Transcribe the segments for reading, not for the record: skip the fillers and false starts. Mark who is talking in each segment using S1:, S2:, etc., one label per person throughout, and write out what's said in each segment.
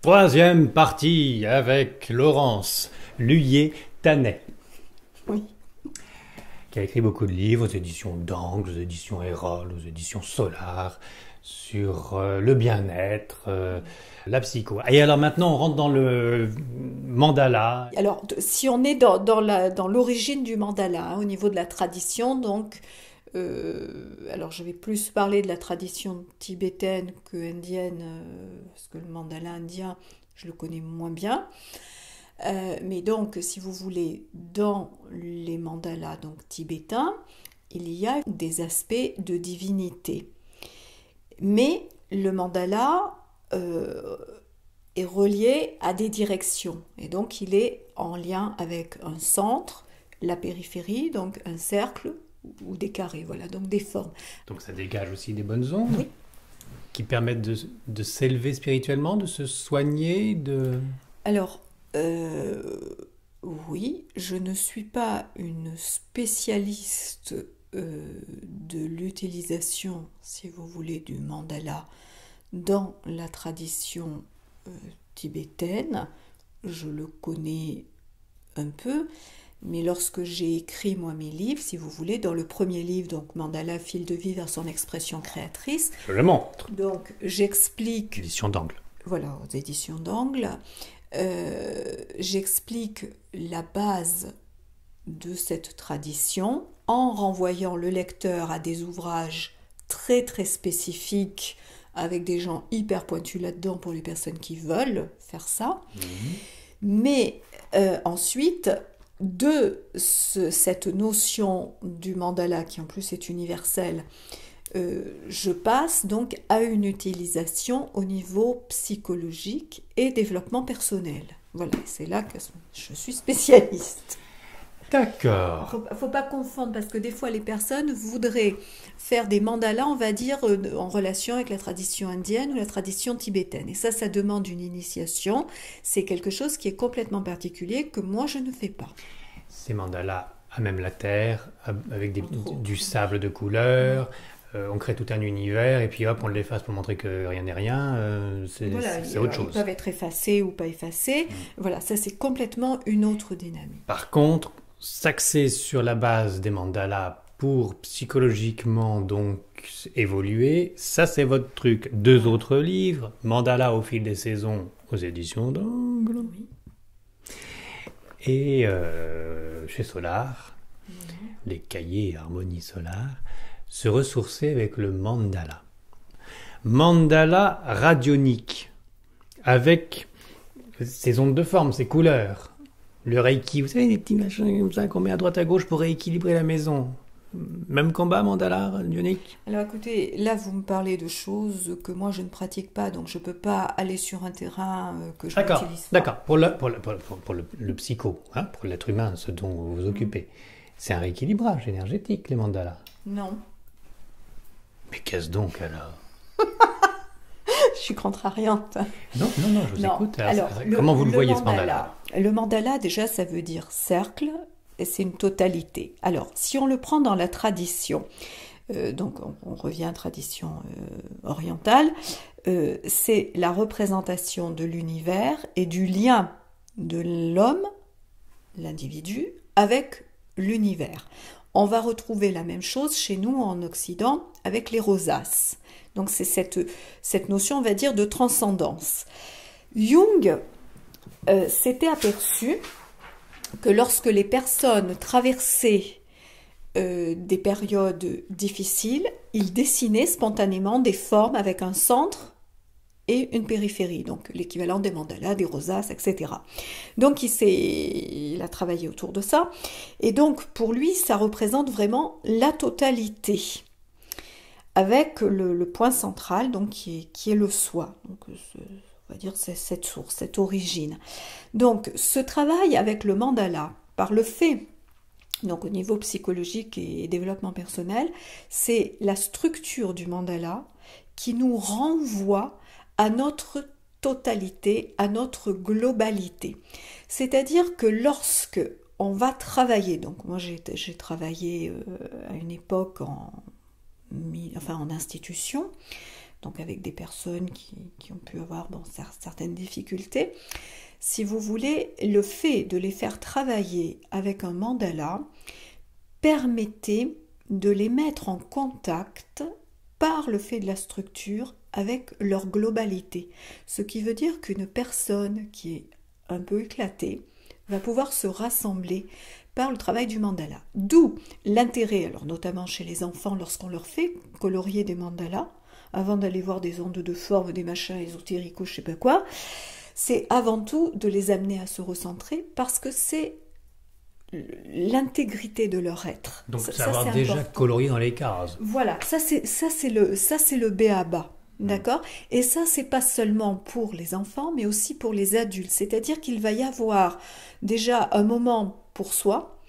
S1: Troisième partie avec Laurence Lhuillier-Tanet,
S2: Oui.
S1: qui a écrit beaucoup de livres aux éditions d'Angle, aux éditions Erol, aux éditions Solar, sur le bien-être, la psycho. Et alors maintenant, on rentre dans le mandala.
S2: Alors, si on est dans l'origine du mandala, au niveau de la tradition, donc, alors je vais plus parler de la tradition tibétaine que indienne, parce que le mandala indien, je le connais moins bien. Mais donc, si vous voulez, dans les mandalas donc, tibétains, il y a des aspects de divinité. Mais le mandala est relié à des directions. Et donc, il est en lien avec un centre, la périphérie, donc un cercle ou des carrés, voilà, donc des formes.
S1: Donc ça dégage aussi des bonnes ondes,
S2: Oui.
S1: qui permettent de s'élever spirituellement, de se soigner, de...
S2: Alors, oui, je ne suis pas une spécialiste de l'utilisation, si vous voulez, du mandala dans la tradition tibétaine. Je le connais un peu, mais lorsque j'ai écrit moi mes livres, si vous voulez, dans le premier livre, donc Mandala, fil de vie vers son expression créatrice,
S1: Je le montre.
S2: donc j'explique,
S1: Édition d'Angle.
S2: voilà, aux éditions d'Angle, j'explique la base de cette tradition en renvoyant le lecteur à des ouvrages très très spécifiques avec des gens hyper pointus là-dedans pour les personnes qui veulent faire ça. Mais ensuite, cette notion du mandala, qui en plus est universelle, je passe donc à une utilisation au niveau psychologique et développement personnel. Voilà, c'est là que je suis spécialiste.
S1: D'accord.
S2: Faut pas confondre parce que des fois les personnes voudraient faire des mandalas, on va dire, en relation avec la tradition indienne ou la tradition tibétaine. Et ça demande une initiation. C'est quelque chose qui est complètement particulier que moi je ne fais pas.
S1: Ces mandalas à même la terre, avec du sable de couleur. On crée tout un univers et puis hop, on l'efface pour montrer que rien n'est rien.
S2: Voilà,
S1: C'est autre
S2: ils
S1: chose.
S2: peuvent être effacés ou pas effacés. Voilà, ça c'est complètement une autre dynamique.
S1: Par contre, s'axer sur la base des mandalas pour psychologiquement donc évoluer, ça c'est votre truc. Deux autres livres, Mandala au fil des saisons aux éditions d'Angle
S2: Oui.
S1: et chez Solar, les cahiers Harmonie Solar, se ressourcer avec le mandala. Mandala radionique, avec ses ondes de forme, ses couleurs. Le reiki, vous savez, les petits machins comme ça qu'on met à droite à gauche pour rééquilibrer la maison. Même combat, mandala radionique.
S2: Alors écoutez, là vous me parlez de choses que moi je ne pratique pas, donc je ne peux pas aller sur un terrain que je n'utilise pas.
S1: D'accord. Pour le psycho, hein, pour l'être humain, ce dont vous vous occupez, c'est un rééquilibrage énergétique, les mandalas.
S2: Non,
S1: Mais qu'est-ce donc alors?
S2: je suis contrariante.
S1: Non, je vous
S2: Non.
S1: écoute.
S2: Alors,
S1: Comment vous le voyez ce mandala?
S2: Le mandala, déjà, ça veut dire cercle, et c'est une totalité. Alors, si on le prend dans la tradition, donc on revient à tradition orientale, c'est la représentation de l'univers et du lien de l'homme, l'individu, avec l'univers. On va retrouver la même chose chez nous en Occident avec les rosaces. Donc c'est cette notion, on va dire, de transcendance. Jung s'était aperçu que lorsque les personnes traversaient des périodes difficiles, ils dessinaient spontanément des formes avec un centre et une périphérie, donc l'équivalent des mandalas, des rosaces, etc. Donc il a travaillé autour de ça, et donc pour lui, ça représente vraiment la totalité, avec le point central, donc qui est le soi. Donc on va dire c'est cette source, cette origine. Donc ce travail avec le mandala, par le fait, donc au niveau psychologique et développement personnel, c'est la structure du mandala qui nous renvoie à notre totalité, à notre globalité. C'est-à-dire que lorsque on va travailler, donc moi j'ai travaillé à une époque en institution, donc avec des personnes qui ont pu avoir certaines difficultés. Si vous voulez, le fait de les faire travailler avec un mandala permettait de les mettre en contact par le fait de la structure avec leur globalité. Ce qui veut dire qu'une personne qui est un peu éclatée va pouvoir se rassembler par le travail du mandala. D'où l'intérêt, alors notamment chez les enfants, lorsqu'on leur fait colorier des mandalas, avant d'aller voir des ondes de forme, des machins ésotériques ou je sais pas quoi, c'est avant tout de les amener à se recentrer parce que c'est l'intégrité de leur être.
S1: Donc savoir déjà important. Colorier dans les cases.
S2: Voilà, ça c'est le b.a.-ba. D'accord ? Et ça, c'est pas seulement pour les enfants, mais aussi pour les adultes. C'est-à-dire qu'il va y avoir déjà un moment pour soi,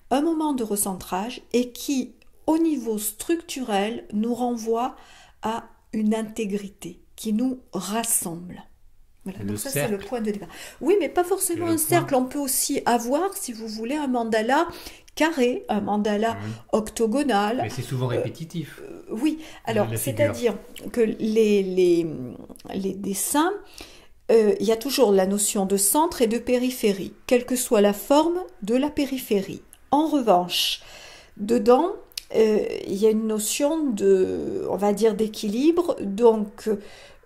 S2: un moment de recentrage, et qui, au niveau structurel, nous renvoie à une intégrité qui nous rassemble. Voilà, donc ça, c'est le point de départ. Oui, mais pas forcément un cercle. On peut aussi avoir, si vous voulez, un mandala carré, un mandala octogonal.
S1: Mais c'est souvent répétitif.
S2: Oui, alors c'est-à-dire que les dessins, il y a toujours la notion de centre et de périphérie, quelle que soit la forme de la périphérie. En revanche, dedans, il y a une notion de, on va dire, d'équilibre, donc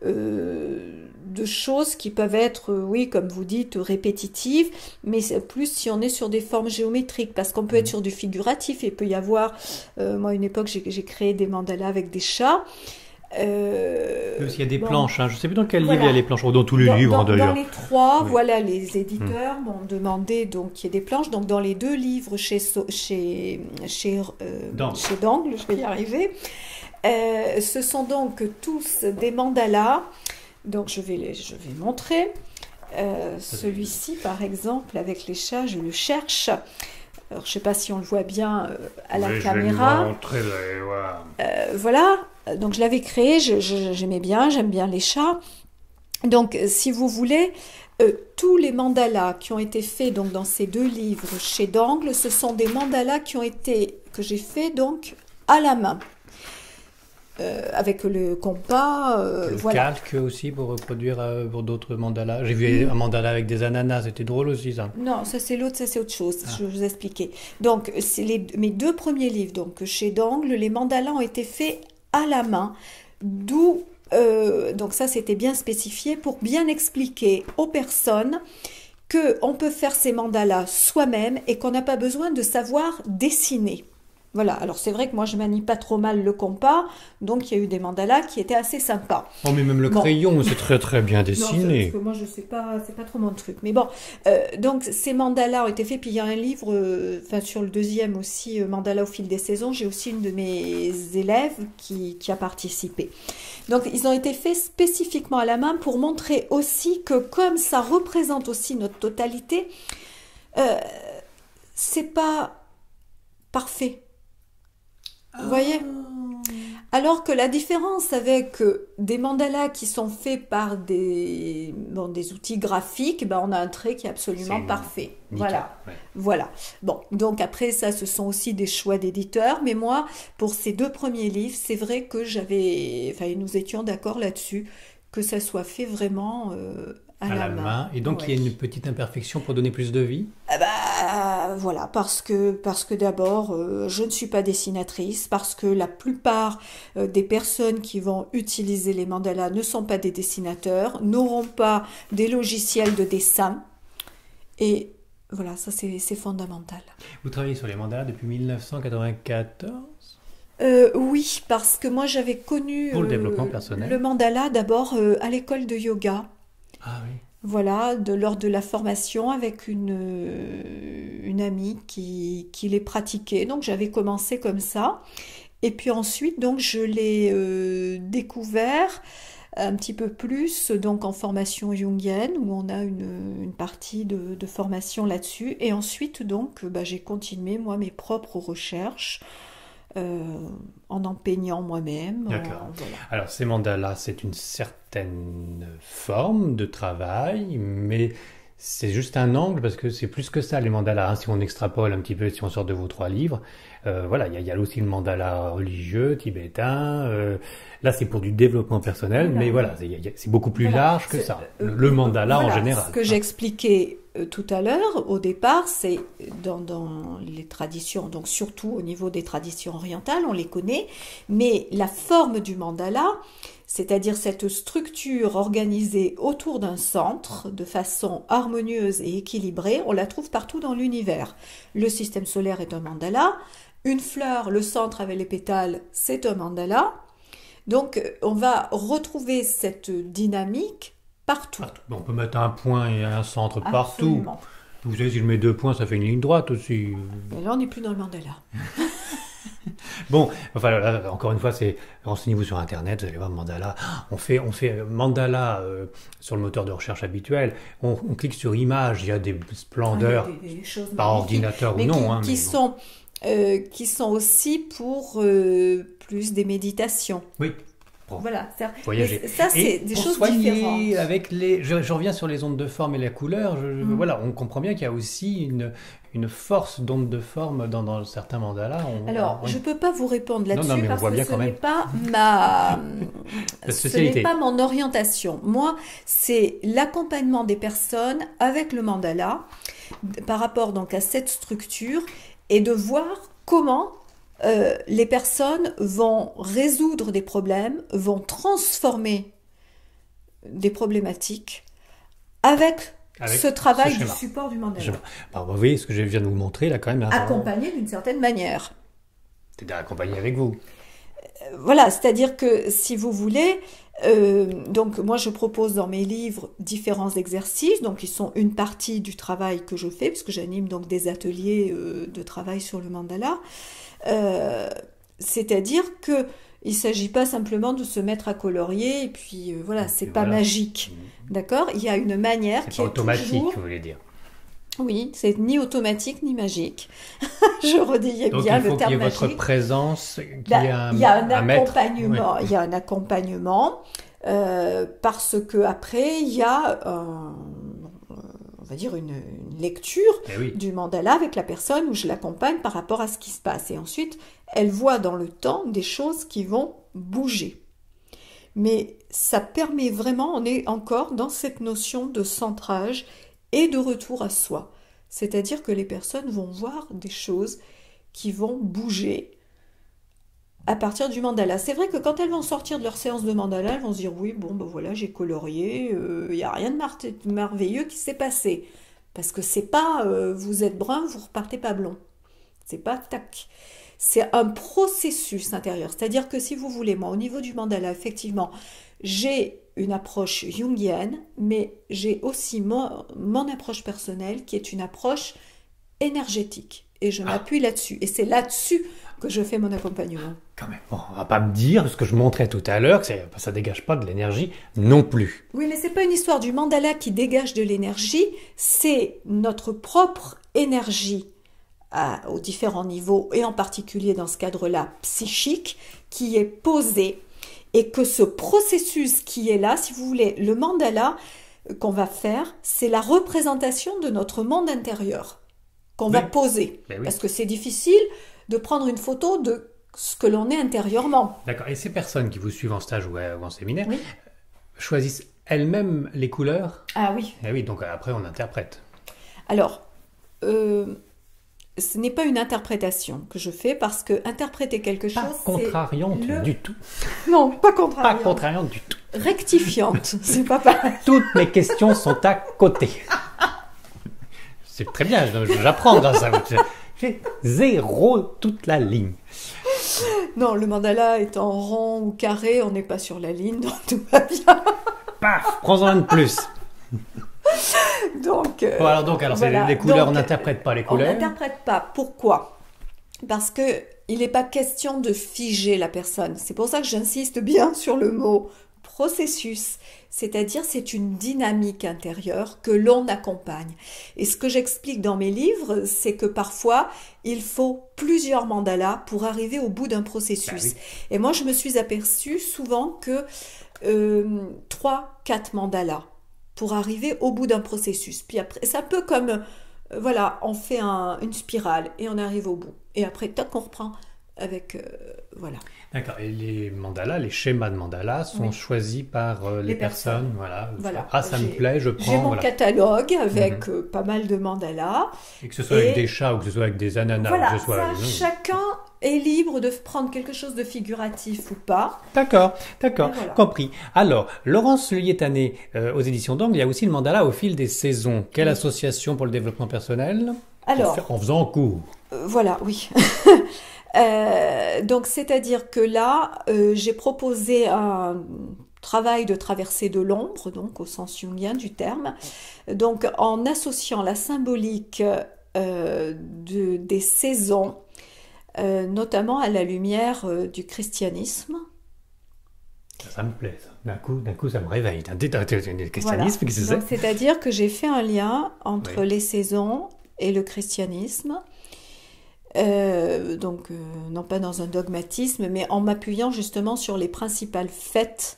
S2: de choses qui peuvent être, oui, comme vous dites, répétitives, mais plus si on est sur des formes géométriques, parce qu'on peut être sur du figuratif, et il peut y avoir, moi à une époque j'ai créé des mandalas avec des chats.
S1: Il y a des planches, je ne sais plus dans quel livre il y a les planches, dans tous les livres d'ailleurs.
S2: Dans les trois, oui. Voilà, les éditeurs m'ont demandé donc qu'il y ait des planches, donc dans les deux livres chez Dangle, je vais y arriver. Ce sont donc tous des mandalas, donc je vais montrer. Celui-ci, par exemple, avec les chats, je le cherche. Alors, je ne sais pas si on le voit bien à la caméra.
S1: Je vais le montrer,
S2: voilà, donc je l'avais créé, j'aime bien les chats. Donc, si vous voulez, tous les mandalas qui ont été faits donc, dans ces deux livres chez Dangle, ce sont des mandalas que j'ai faits donc à la main. Avec le compas.
S1: Le calque aussi pour reproduire pour d'autres mandalas. J'ai vu un mandala avec des ananas, c'était drôle aussi ça.
S2: Non, ça c'est autre chose, je vais vous expliquer. Donc, c'est mes deux premiers livres, donc chez Dangle, les mandalas ont été faits à la main, d'où, donc ça c'était bien spécifié pour bien expliquer aux personnes qu'on peut faire ces mandalas soi-même et qu'on n'a pas besoin de savoir dessiner. Voilà, alors c'est vrai que moi je manie pas trop mal le compas, donc il y a eu des mandalas qui étaient assez sympas.
S1: Oh mais même le crayon, c'est très très bien dessiné.
S2: Non, parce que moi je sais pas, c'est pas trop mon truc. Mais bon, donc ces mandalas ont été faits, puis il y a un livre, sur le deuxième aussi, mandala au fil des saisons, j'ai aussi une de mes élèves qui a participé. Donc ils ont été faits spécifiquement à la main pour montrer aussi que comme ça représente aussi notre totalité, c'est pas parfait. Vous voyez ? Alors que la différence avec des mandalas qui sont faits par des outils graphiques, on a un trait qui est absolument parfait.
S1: Nickel,
S2: voilà. Bon, donc après ça, ce sont aussi des choix d'éditeurs. Mais moi, pour ces deux premiers livres, c'est vrai que nous étions d'accord là-dessus, que ça soit fait vraiment à la main.
S1: Et donc, il y a une petite imperfection pour donner plus de vie ?
S2: Voilà, parce que d'abord, je ne suis pas dessinatrice, parce que la plupart des personnes qui vont utiliser les mandalas ne sont pas des dessinateurs, n'auront pas des logiciels de dessin. Et voilà, ça c'est fondamental.
S1: Vous travaillez sur les mandalas depuis 1994 ?
S2: Oui, parce que moi j'avais connu
S1: pour le développement personnel.
S2: Le mandala d'abord à l'école de yoga.
S1: Ah oui.
S2: Voilà, lors de la formation avec une amie qui les pratiquait. Donc j'avais commencé comme ça. Et puis ensuite, donc je l'ai découvert un petit peu plus donc en formation jungienne où on a une partie de formation là-dessus. Et ensuite, donc, j'ai continué moi mes propres recherches. En peignant moi-même.
S1: D'accord.
S2: Voilà.
S1: Alors, ces mandalas, c'est une certaine forme de travail, mais c'est juste un angle parce que c'est plus que ça les mandalas, hein. Si on extrapole un petit peu, si on sort de vos 3 livres, voilà, il y a aussi le mandala religieux, tibétain. Là, c'est pour du développement personnel, mais voilà, c'est beaucoup plus large que ça. Le mandala en général.
S2: Ce que j'expliquais tout à l'heure, au départ, c'est dans les traditions, donc surtout au niveau des traditions orientales, on les connaît, mais la forme du mandala, c'est-à-dire cette structure organisée autour d'un centre de façon harmonieuse et équilibrée, on la trouve partout dans l'univers. Le système solaire est un mandala, une fleur, le centre avec les pétales, c'est un mandala. Donc on va retrouver cette dynamique partout.
S1: On peut mettre un point et un centre
S2: Absolument.
S1: partout. Vous savez, si je mets 2 points, ça fait une ligne droite aussi.
S2: Mais là, on n'est plus dans le mandala.
S1: Bon, enfin, là, encore une fois, renseignez-vous sur Internet, vous allez voir mandala. On fait mandala sur le moteur de recherche habituel. On clique sur image, il y a des splendeurs,
S2: des choses
S1: par ordinateur ou non.
S2: Qui sont aussi pour plus des méditations.
S1: Oui.
S2: Voilà,
S1: voyager.
S2: Ça, c'est des choses différentes.
S1: Avec je reviens sur les ondes de forme et la couleur. Voilà, on comprend bien qu'il y a aussi une force d'onde de forme dans certains mandalas.
S2: Je ne peux pas vous répondre là-dessus
S1: mais
S2: parce
S1: que
S2: ce n'est pas ce n'est pas mon orientation. Moi, c'est l'accompagnement des personnes avec le mandala par rapport donc à cette structure et de voir comment les personnes vont résoudre des problèmes, vont transformer des problématiques avec ce travail du support du mandala.
S1: Alors, vous voyez ce que je viens de vous montrer là quand même. Là,
S2: accompagné d'une certaine manière.
S1: C'est-à-dire accompagné avec vous.
S2: Voilà, c'est-à-dire que si vous voulez, donc moi je propose dans mes livres différents exercices, donc qui sont une partie du travail que je fais, parce que j'anime donc des ateliers de travail sur le mandala. C'est-à-dire que il s'agit pas simplement de se mettre à colorier et puis voilà, c'est pas magique, d'accord? Il y a une manière qui est
S1: automatique,
S2: toujours...
S1: vous voulez dire?
S2: Oui, c'est ni automatique ni magique. Je redis bien le terme magique. Donc il faut qu'il y ait
S1: votre présence,
S2: il y a un accompagnement, il y a un accompagnement parce que après il y a on va dire une lecture du mandala avec la personne où je l'accompagne par rapport à ce qui se passe. Et ensuite, elle voit dans le temps des choses qui vont bouger. Mais ça permet vraiment, on est encore dans cette notion de centrage et de retour à soi. C'est-à-dire que les personnes vont voir des choses qui vont bouger à partir du mandala. C'est vrai que quand elles vont sortir de leur séance de mandala, elles vont se dire oui, bon, ben voilà, j'ai colorié, il n'y a rien de merveilleux qui s'est passé. Parce que c'est pas vous êtes brun, vous repartez pas blond. C'est pas tac. C'est un processus intérieur. C'est-à-dire que si vous voulez, moi, au niveau du mandala, effectivement, j'ai une approche jungienne, mais j'ai aussi mon approche personnelle qui est une approche énergétique. Et je m'appuie là-dessus. Et c'est là-dessus que je fais mon accompagnement.
S1: Quand même, bon, on va pas me dire, ce que je montrais tout à l'heure, que ça dégage pas de l'énergie non plus.
S2: Oui, mais c'est pas une histoire du mandala qui dégage de l'énergie, c'est notre propre énergie aux différents niveaux, et en particulier dans ce cadre-là psychique, qui est posée, et que ce processus qui est là, si vous voulez, le mandala qu'on va faire, c'est la représentation de notre monde intérieur qu'on va poser. Parce que c'est difficile de prendre une photo de ce que l'on est intérieurement.
S1: D'accord. Et ces personnes qui vous suivent en stage ou en séminaire choisissent elles-mêmes les couleurs?
S2: Ah oui.
S1: Et oui, donc après on interprète.
S2: Alors, ce n'est pas une interprétation que je fais parce que interpréter quelque chose,
S1: c'est... Pas contrariante du tout.
S2: Non, pas contrariante.
S1: Pas contrariante du tout.
S2: Rectifiante, c'est pas pareil.
S1: Toutes mes questions sont à côté. C'est très bien, j'apprends grâce à vous. J'ai 0 toute la ligne.
S2: Non, le mandala est en rond ou carré, on n'est pas sur la ligne, donc tout va bien.
S1: Paf, prends-en un de plus.
S2: Donc,
S1: alors voilà. Les couleurs, on n'interprète pas les couleurs.
S2: On n'interprète pas. Pourquoi? Parce que il n'est pas question de figer la personne. C'est pour ça que j'insiste bien sur le mot processus. C'est-à-dire, c'est une dynamique intérieure que l'on accompagne. Et ce que j'explique dans mes livres, c'est que parfois, il faut plusieurs mandalas pour arriver au bout d'un processus. Et moi, je me suis aperçue souvent que 3-4 mandalas pour arriver au bout d'un processus. Puis après, c'est un peu comme, voilà, on fait une spirale et on arrive au bout. Et après, tac, on reprend avec, voilà.
S1: D'accord. Et les mandalas, les schémas de mandalas sont choisis par les personnes. Voilà. Ah, ça me plaît, je prends.
S2: J'ai mon catalogue avec pas mal de mandalas.
S1: Et que ce soit avec des chats ou que ce soit avec des ananas.
S2: Voilà,
S1: que ce soit avec...
S2: chacun est libre de prendre quelque chose de figuratif ou pas.
S1: D'accord, voilà. Compris. Alors, Laurence Liétané, aux éditions d'Angle, il y a aussi le mandala au fil des saisons. Quelle association pour le développement personnel?
S2: Alors,
S1: en faisant cours.
S2: Voilà, oui. Donc, c'est-à-dire que là, j'ai proposé un travail de traversée de l'ombre, donc au sens jungien du terme, donc en associant la symbolique des saisons, notamment à la lumière du christianisme.
S1: Ça me plaît, ça. D'un coup, ça me réveille. Le christianisme,
S2: voilà.
S1: qu'est-ce que c'est?
S2: C'est-à-dire que j'ai fait un lien entre les saisons et le christianisme. Non pas dans un dogmatisme, mais en m'appuyant justement sur les principales fêtes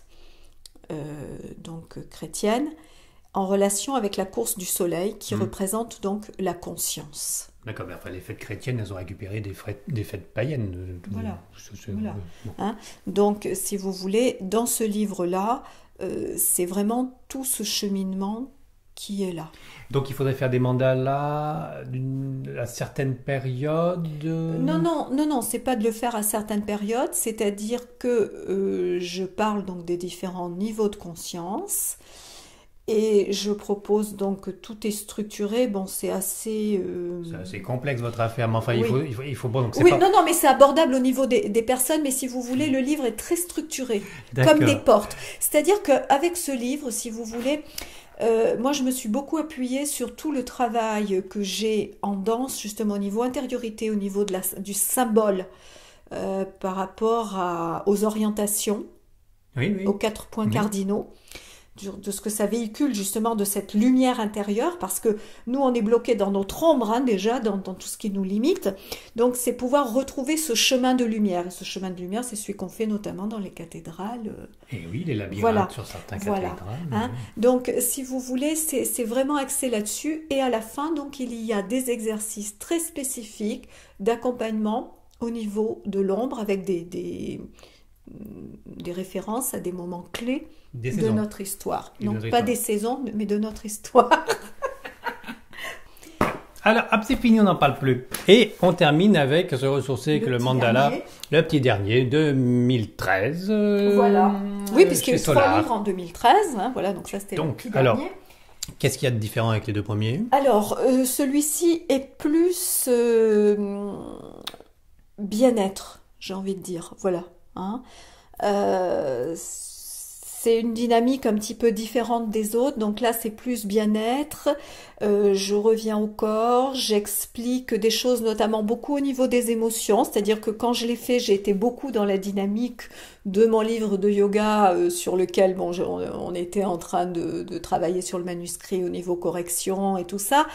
S2: chrétiennes, en relation avec la course du soleil, qui représente donc la conscience.
S1: D'accord, mais enfin, les fêtes chrétiennes, elles ont récupéré des fêtes païennes.
S2: Voilà.
S1: Voilà.
S2: Hein? Donc, si vous voulez, dans ce livre-là, c'est vraiment tout ce cheminement qui est là.
S1: Donc, il faudrait faire des mandalas à certaines périodes.
S2: Non, c'est pas de le faire à certaines périodes, c'est-à-dire que je parle donc des différents niveaux de conscience. Et je propose donc que tout est structuré. Bon, c'est assez...
S1: C'est assez complexe votre affaire, mais enfin,
S2: oui.
S1: il faut bon, donc c'est
S2: oui,
S1: pas...
S2: non, mais c'est abordable au niveau des personnes, mais si vous voulez, le livre est très structuré, comme des portes. C'est-à-dire qu'avec ce livre, si vous voulez, moi je me suis beaucoup appuyée sur tout le travail que j'ai en danse, justement au niveau intériorité, au niveau du symbole, par rapport aux orientations, aux 4 points cardinaux, de ce que ça véhicule justement de cette lumière intérieure, parce que nous on est bloqué dans notre ombre déjà, dans tout ce qui nous limite, donc c'est pouvoir retrouver ce chemin de lumière, et ce chemin de lumière c'est celui qu'on fait notamment dans les cathédrales.
S1: Et oui, les labyrinthes sur certains cathédrales.
S2: Hein. Donc si vous voulez, c'est vraiment axé là-dessus, et à la fin donc il y a des exercices très spécifiques d'accompagnement au niveau de l'ombre, avec des références à des moments clés de notre histoire. Donc pas des saisons, mais de notre histoire.
S1: Alors, c'est fini, on n'en parle plus. Et on termine avec se ressourcer avec le mandala, le petit dernier, 2013.
S2: Voilà. Oui, puisqu'il y a eu 3 livres en 2013. Hein, voilà, donc ça c'était le petit dernier.
S1: Alors, qu'est-ce qu'il y a de différent avec les 2 premiers?
S2: Alors, celui-ci est plus bien-être, j'ai envie de dire. Voilà. Hein. C'est une dynamique un petit peu différente des autres, donc là c'est plus bien-être, je reviens au corps, j'explique des choses notamment beaucoup au niveau des émotions, c'est-à-dire que quand je l'ai fait, j'ai été beaucoup dans la dynamique de mon livre de yoga sur lequel on était en train de travailler sur le manuscrit au niveau correction et tout ça,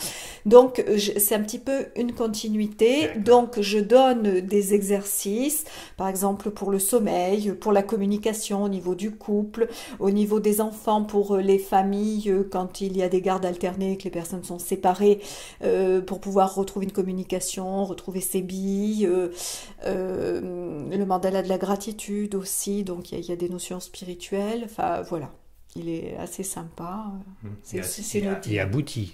S2: donc c'est un petit peu une continuité, donc je donne des exercices, par exemple pour le sommeil, pour la communication au niveau du couple, au niveau des enfants, pour les familles, quand il y a des gardes alternés, que les personnes sont séparées, pour pouvoir retrouver une communication, retrouver ses billes, le mandala de la gratitude aussi, donc il y a des notions spirituelles, enfin voilà. Il est assez sympa.
S1: Et abouti.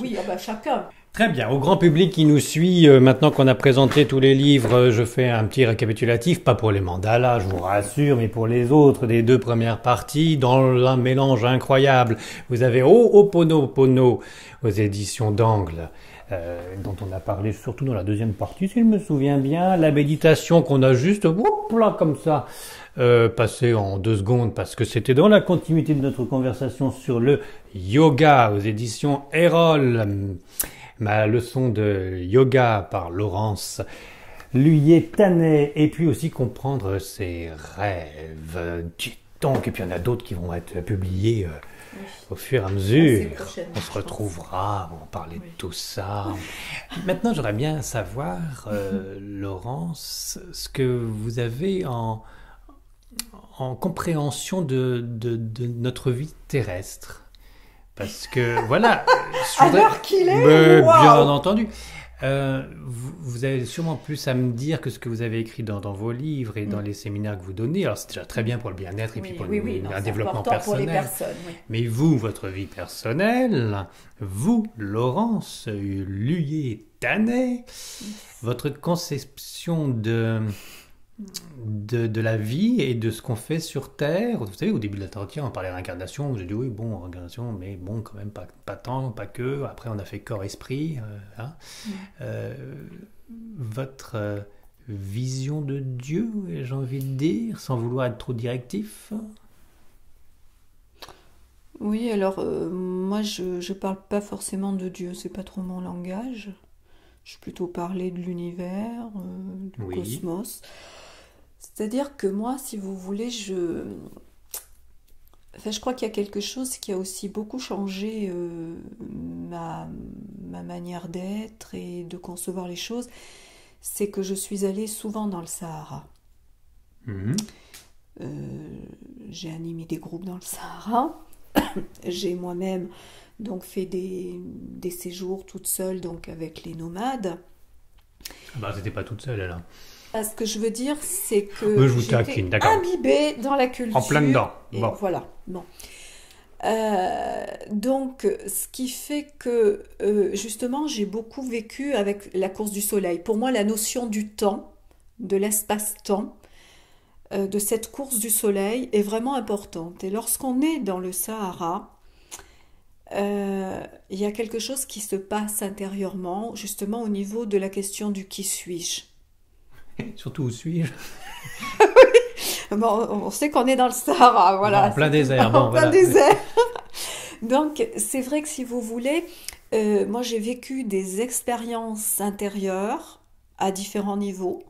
S2: Oui, chacun.
S1: Très bien. Au grand public qui nous suit, maintenant qu'on a présenté tous les livres, je fais un petit récapitulatif, pas pour les mandalas, je vous rassure, mais pour les autres des 2 premières parties, dans un mélange incroyable. Vous avez Ho'oponopono aux éditions d'Angle, dont on a parlé surtout dans la 2e partie, si je me souviens bien, la méditation qu'on a juste, là, comme ça, passé en 2 secondes, parce que c'était dans la continuité de notre conversation sur le yoga aux éditions Erol. Ma leçon de yoga par Laurence Liétané, et puis aussi comprendre ses rêves. Donc, et puis il y en a d'autres qui vont être publiés au fur et à mesure. On se retrouvera, on va parler de tout ça. Maintenant, j'aimerais bien savoir, Laurence, ce que vous avez en compréhension de notre vie terrestre. Parce que, voilà.
S2: À l'heure qu'il est,
S1: Bien
S2: waouh.
S1: entendu. Vous avez sûrement plus à me dire que ce que vous avez écrit dans vos livres et dans les séminaires que vous donnez. Alors, c'est déjà très bien pour le bien-être et puis pour
S2: Non,
S1: un
S2: c'est
S1: développement
S2: important pour les
S1: personnel.
S2: personnes, oui.
S1: Mais vous, votre vie personnelle, vous, Laurence Luyer-Tanet, votre conception de la vie et de ce qu'on fait sur Terre. Vous savez, au début de l'entretien, on parlait de réincarnation. Vous avez dit oui, bon, réincarnation, mais bon, quand même, pas tant, pas que. Après, on a fait corps-esprit. Votre vision de Dieu, j'ai envie de dire, sans vouloir être trop directif.
S2: Oui, alors moi je parle pas forcément de Dieu, c'est pas trop mon langage. Je vais plutôt parler de l'univers, du
S1: Oui.
S2: cosmos. C'est-à-dire que moi, si vous voulez, enfin, je crois qu'il y a quelque chose qui a aussi beaucoup changé ma manière d'être et de concevoir les choses. C'est que je suis allée souvent dans le Sahara.
S1: Mhm.
S2: J'ai animé des groupes dans le Sahara. J'ai moi-même donc fait des séjours toute seule donc avec les nomades.
S1: Bah, c'était pas toute seule, là.
S2: Ce que je veux dire, c'est que
S1: Oui, je vous
S2: j'étais
S1: taquine, d'accord.
S2: imbibée dans la culture.
S1: En plein dedans.
S2: Et
S1: Bon.
S2: voilà. Bon. Donc, ce qui fait que justement, j'ai beaucoup vécu avec la course du soleil. Pour moi, la notion du temps, de l'espace-temps, de cette course du soleil est vraiment importante. Et lorsqu'on est dans le Sahara, il y a quelque chose qui se passe intérieurement, justement au niveau de la question du qui suis-je.
S1: Surtout où suis-je?
S2: Bon, on sait qu'on est dans le Sahara, voilà.
S1: En plein désert. Bon,
S2: En plein
S1: voilà.
S2: désert. Donc, c'est vrai que si vous voulez, moi j'ai vécu des expériences intérieures à différents niveaux,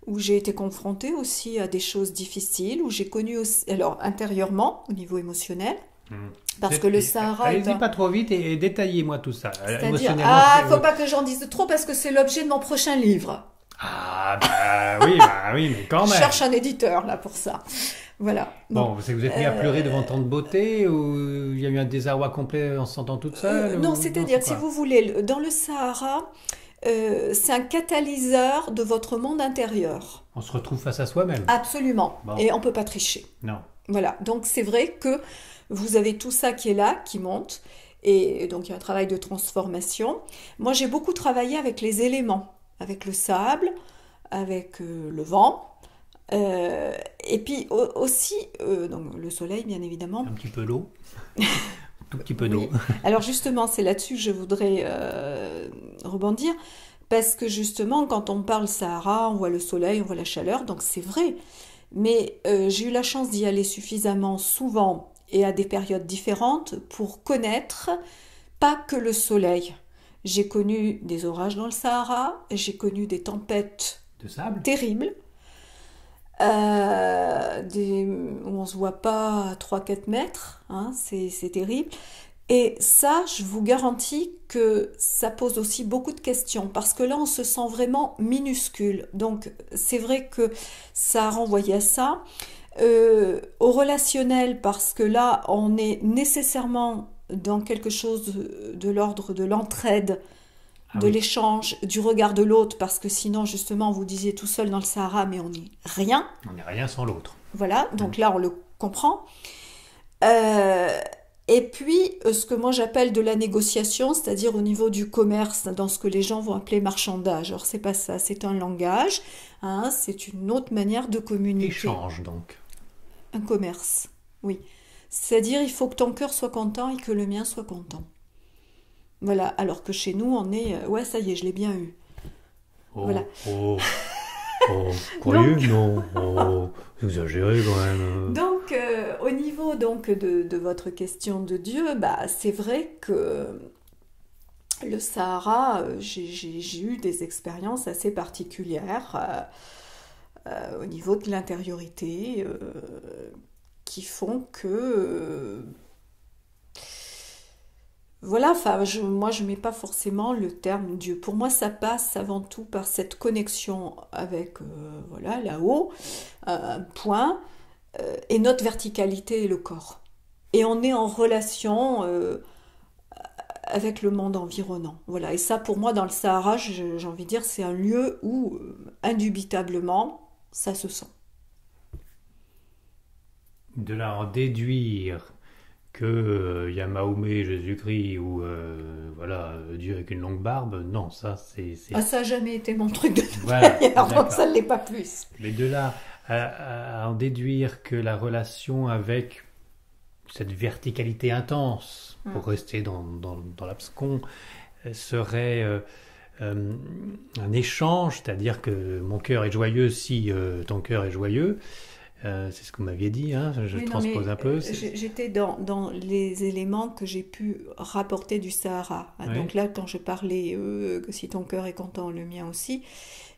S2: où j'ai été confrontée aussi à des choses difficiles, où j'ai connu aussi, alors intérieurement, au niveau émotionnel, parce que le Sahara est
S1: Allez-y pas trop vite et détaillez-moi tout ça.
S2: c'est-à-dire,
S1: Émotionnellement,
S2: faut pas que j'en dise trop parce que c'est l'objet de mon prochain livre.
S1: Ah, bah oui, mais quand
S2: Je
S1: même.
S2: cherche un éditeur là pour ça. Voilà.
S1: Bon, vous êtes mis à pleurer devant tant de beauté ou il y a eu un désarroi complet en se sentant toute seule
S2: Non,
S1: ou...
S2: c'est-à-dire,
S1: c'est
S2: si
S1: quoi?
S2: vous voulez, dans le Sahara, c'est un catalyseur de votre monde intérieur.
S1: On se retrouve face à soi-même.
S2: Absolument.
S1: Bon.
S2: Et on peut pas tricher.
S1: Non.
S2: Voilà. Donc c'est vrai que vous avez tout ça qui est là, qui monte. Et donc il y a un travail de transformation. Moi, j'ai beaucoup travaillé avec les éléments, avec le sable, avec le vent. Et puis aussi, donc, le soleil, bien évidemment.
S1: Un petit peu d'eau. Tout petit peu
S2: Oui.
S1: d'eau.
S2: Alors justement, c'est là-dessus que je voudrais rebondir, parce que justement, quand on parle Sahara, on voit le soleil, on voit la chaleur, donc c'est vrai. Mais j'ai eu la chance d'y aller suffisamment souvent et à des périodes différentes pour connaître pas que le soleil. J'ai connu des orages dans le Sahara, j'ai connu des tempêtes
S1: De sable?
S2: terribles, où on ne se voit pas à 3-4 mètres, hein, c'est terrible. Et ça, je vous garantis que ça pose aussi beaucoup de questions, parce que là, on se sent vraiment minuscule. Donc, c'est vrai que ça a renvoyé à ça. Au relationnel, parce que là, on est nécessairement dans quelque chose de l'ordre de l'entraide,
S1: Ah
S2: de
S1: oui.
S2: l'échange, du regard de l'autre, parce que sinon, justement, vous disiez tout seul dans le Sahara, mais on n'est rien.
S1: On n'est rien sans l'autre.
S2: Voilà, donc là, on le comprend. Euh, et puis, ce que moi j'appelle de la négociation, c'est-à-dire au niveau du commerce, dans ce que les gens vont appeler marchandage. Alors, c'est pas ça, c'est un langage, hein, c'est une autre manière de communiquer.
S1: Échange, donc.
S2: Un commerce, oui. C'est-à-dire, il faut que ton cœur soit content et que le mien soit content. Voilà, alors que chez nous, on est... ouais, ça y est, je l'ai bien eu.
S1: Oh,
S2: Voilà.
S1: oh, croyez, non. Oh, vous exagérez quand même.
S2: Donc, au niveau donc, de votre question de Dieu, bah, c'est vrai que le Sahara, j'ai eu des expériences assez particulières au niveau de l'intériorité qui font que... voilà, enfin, moi je mets pas forcément le terme Dieu. Pour moi, ça passe avant tout par cette connexion avec, voilà, là-haut, un point, et notre verticalité est le corps. et on est en relation avec le monde environnant. Voilà. Et ça, pour moi, dans le Sahara, j'ai envie de dire, c'est un lieu où, indubitablement, ça se sent.
S1: De là en déduire que y a Mahomet, Jésus-Christ ou voilà, Dieu avec une longue barbe, non, ça
S2: Ah, ça n'a jamais été mon truc de toute
S1: Voilà,
S2: manière, donc
S1: d'accord.
S2: ça ne l'est pas plus.
S1: Mais de là à en déduire que la relation avec cette verticalité intense, pour rester dans l'abscon, serait un échange, c'est-à-dire que mon cœur est joyeux si ton cœur est joyeux. C'est ce que vous m'aviez dit, hein, je
S2: Oui, non,
S1: transpose
S2: mais
S1: un peu.
S2: j'étais dans les éléments que j'ai pu rapporter du Sahara.
S1: Oui.
S2: Donc là, quand je parlais que si ton cœur est content, le mien aussi,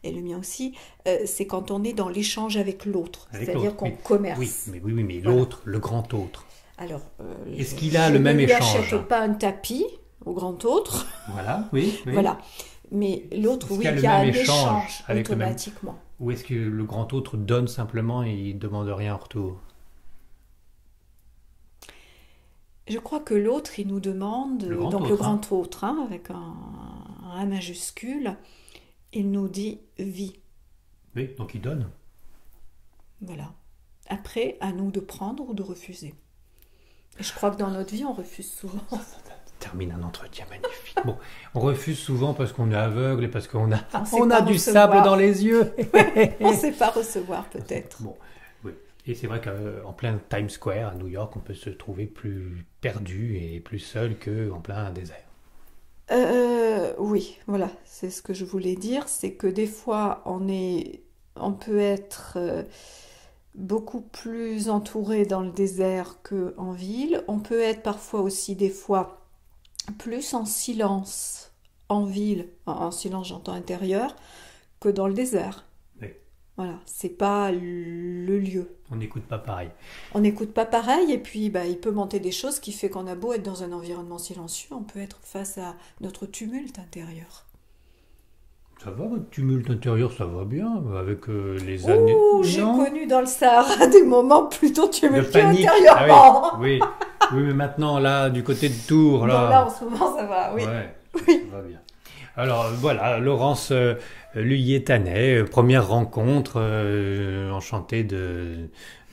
S2: et le mien aussi, c'est quand on est dans l'échange avec l'autre,
S1: Avec
S2: c'est-à-dire
S1: l'autre,
S2: qu'on
S1: oui.
S2: commerce.
S1: Oui, mais
S2: Voilà.
S1: l'autre, le grand autre.
S2: Alors,
S1: Est-ce qu'il a le même
S2: Je ne lui
S1: échange?
S2: achète pas un tapis au grand autre,
S1: Voilà, oui.
S2: voilà. Mais l'autre,
S1: Est-ce
S2: oui,
S1: qu'il y a le
S2: il y a un
S1: même échange
S2: échange
S1: avec le même-
S2: automatiquement.
S1: Ou est-ce que le grand autre donne simplement et il ne demande rien en retour?
S2: Je crois que l'autre, il nous demande,
S1: Le grand
S2: donc
S1: autre,
S2: le grand autre, hein, avec un majuscule, il nous dit vie.
S1: Oui, donc il donne.
S2: Voilà. Après, à nous de prendre ou de refuser. Et je crois que dans notre vie, on refuse souvent.
S1: Termine un entretien magnifique. Bon, on refuse souvent parce qu'on est aveugle et parce qu'on a,
S2: sait
S1: on a
S2: pas
S1: du
S2: recevoir.
S1: sable dans les yeux.
S2: On ne sait pas recevoir, peut-être.
S1: Bon, oui. Et c'est vrai qu'en plein Times Square à New York, on peut se trouver plus perdu et plus seul qu'en plein désert.
S2: Oui, voilà, c'est ce que je voulais dire, c'est que des fois, on peut être beaucoup plus entouré dans le désert qu'en ville. On peut être parfois aussi, des fois, plus en silence en ville, en silence j'entends intérieur, que dans le désert.
S1: Oui.
S2: Voilà, c'est pas le lieu.
S1: On n'écoute pas pareil.
S2: On n'écoute pas pareil et puis il peut monter des choses qui fait qu'on a beau être dans un environnement silencieux, on peut être face à notre tumulte intérieur.
S1: Ça va, votre tumulte intérieur, ça va bien, avec les années.
S2: Ouh, j'ai
S1: Non,
S2: connu dans le Sahara des moments plutôt
S1: de
S2: tumultueux
S1: panique.
S2: intérieurement.
S1: Ah oui, oui, mais maintenant, là, du côté de Tours,
S2: Bon,
S1: là.
S2: là, en ce moment, ça va, oui.
S1: Ouais,
S2: Oui.
S1: ça va bien. Alors voilà, Laurence Lhuillier-Tanet, première rencontre, enchantée de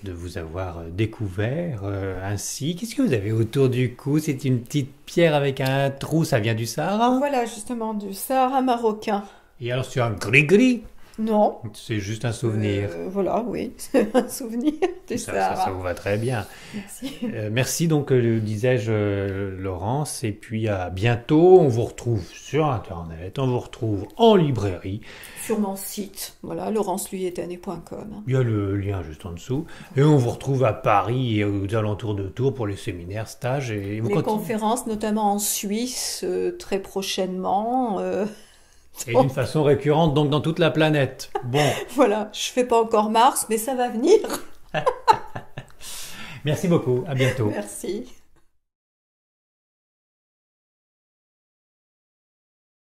S1: vous avoir découvert ainsi. Qu'est-ce que vous avez autour du cou? C'est une petite pierre avec un trou, ça vient du Sahara?
S2: Voilà, justement, du Sahara marocain.
S1: Et alors c'est un gris-gris?
S2: Non.
S1: C'est juste un souvenir.
S2: Voilà, oui, c'est un souvenir du
S1: Ça
S2: Sahara.
S1: vous va très bien.
S2: Merci.
S1: Merci donc, disais-je, Laurence, et puis à bientôt. On vous retrouve sur Internet, on vous retrouve en librairie.
S2: Sur mon site, voilà, laurencelhuillier-tanet.com.
S1: Il y a le lien juste en dessous. Et on vous retrouve à Paris et aux alentours de Tours pour les séminaires, stages. Et vous
S2: Les
S1: continuez.
S2: conférences, notamment en Suisse, très prochainement.
S1: Et d'une façon récurrente, donc dans toute la planète. Bon,
S2: Voilà, je fais pas encore Mars, mais ça va venir.
S1: merci beaucoup. À bientôt.
S2: Merci.